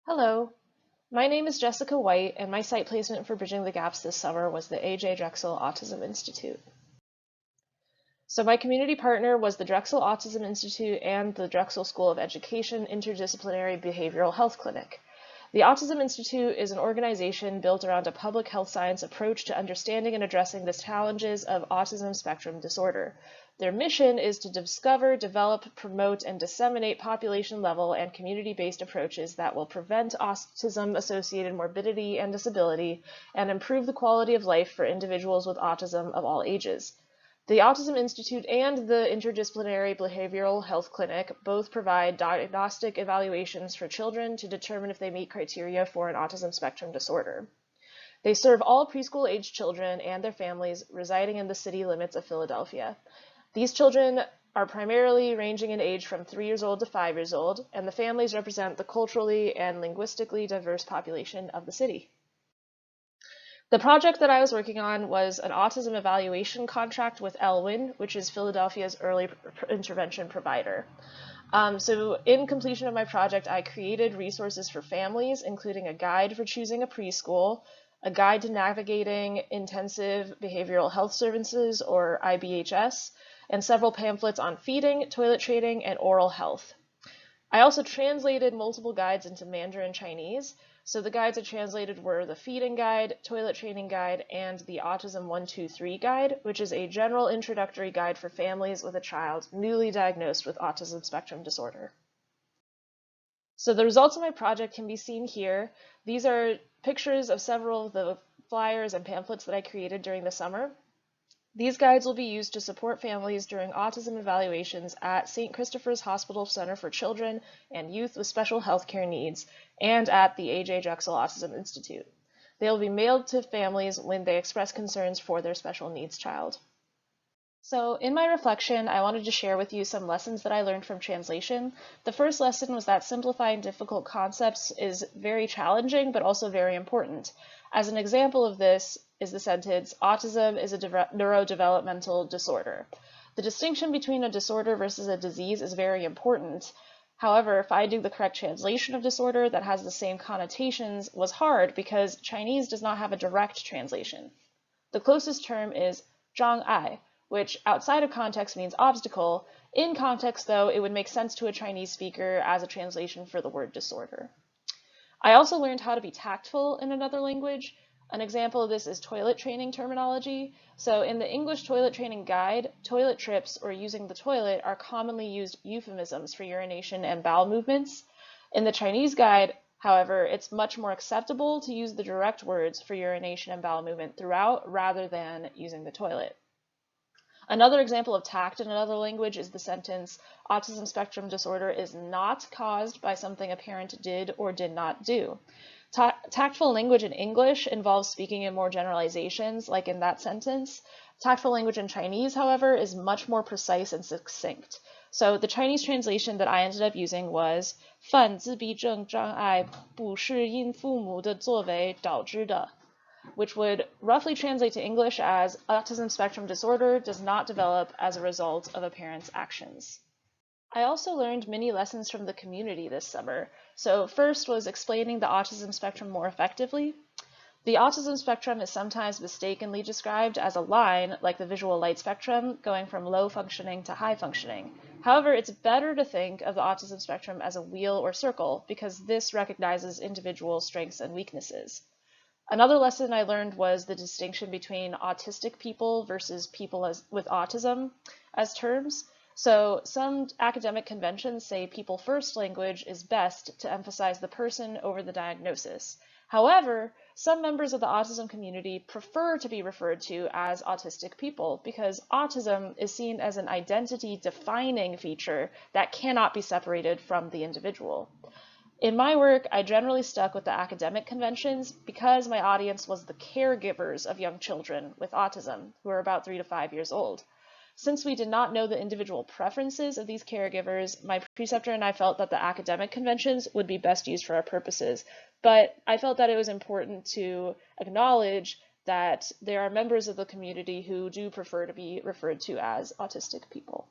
Hello, my name is Jessica White, and my site placement for Bridging the Gaps this summer was the A.J. Drexel Autism Institute. So my community partner was the Drexel Autism Institute and the Drexel School of Education Interdisciplinary Behavioral Health Clinic. The Autism Institute is an organization built around a public health science approach to understanding and addressing the challenges of autism spectrum disorder. Their mission is to discover, develop, promote, and disseminate population-level and community-based approaches that will prevent autism-associated morbidity and disability and improve the quality of life for individuals with autism of all ages. The Autism Institute and the Interdisciplinary Behavioral Health Clinic both provide diagnostic evaluations for children to determine if they meet criteria for an autism spectrum disorder. They serve all preschool-age children and their families residing in the city limits of Philadelphia. These children are primarily ranging in age from 3 years old to 5 years old, and the families represent the culturally and linguistically diverse population of the city. The project that I was working on was an autism evaluation contract with Elwyn, which is Philadelphia's early intervention provider. So in completion of my project, I created resources for families, including a guide for choosing a preschool, a guide to navigating intensive behavioral health services, or IBHS, and several pamphlets on feeding, toilet training, and oral health. I also translated multiple guides into Mandarin Chinese. So the guides I translated were the Feeding Guide, Toilet Training Guide, and the Autism 123 Guide, which is a general introductory guide for families with a child newly diagnosed with autism spectrum disorder. So the results of my project can be seen here. These are pictures of several of the flyers and pamphlets that I created during the summer. These guides will be used to support families during autism evaluations at St. Christopher's Hospital Center for Children and Youth with Special Healthcare Needs and at the A.J. Drexel Autism Institute. They will be mailed to families when they express concerns for their special needs child. So in my reflection, I wanted to share with you some lessons that I learned from translation. The first lesson was that simplifying difficult concepts is very challenging, but also very important. As an example of this is the sentence, autism is a neurodevelopmental disorder. The distinction between a disorder versus a disease is very important. However, finding the correct translation of disorder that has the same connotations was hard because Chinese does not have a direct translation. The closest term is zhang'ai, which outside of context means obstacle. In context, though, it would make sense to a Chinese speaker as a translation for the word disorder. I also learned how to be tactful in another language. An example of this is toilet training terminology. So in the English toilet training guide, toilet trips or using the toilet are commonly used euphemisms for urination and bowel movements. In the Chinese guide, however, it's much more acceptable to use the direct words for urination and bowel movement throughout rather than using the toilet. Another example of tact in another language is the sentence, autism spectrum disorder is not caused by something a parent did or did not do. Tactful language in English involves speaking in more generalizations, like in that sentence. Tactful language in Chinese, however, is much more precise and succinct. So the Chinese translation that I ended up using was 泛自闭症障碍不是因父母的作为导致的, which would roughly translate to English as autism spectrum disorder does not develop as a result of a parent's actions. I also learned many lessons from the community this summer. So first was explaining the autism spectrum more effectively. The autism spectrum is sometimes mistakenly described as a line, like the visual light spectrum, going from low functioning to high functioning. However, it's better to think of the autism spectrum as a wheel or circle because this recognizes individual strengths and weaknesses. Another lesson I learned was the distinction between autistic people versus people with autism as terms. So some academic conventions say people first language is best to emphasize the person over the diagnosis. However, some members of the autism community prefer to be referred to as autistic people because autism is seen as an identity-defining feature that cannot be separated from the individual. In my work, I generally stuck with the academic conventions because my audience was the caregivers of young children with autism, who are about 3 to 5 years old. Since we did not know the individual preferences of these caregivers, my preceptor and I felt that the academic conventions would be best used for our purposes, but I felt that it was important to acknowledge that there are members of the community who do prefer to be referred to as autistic people.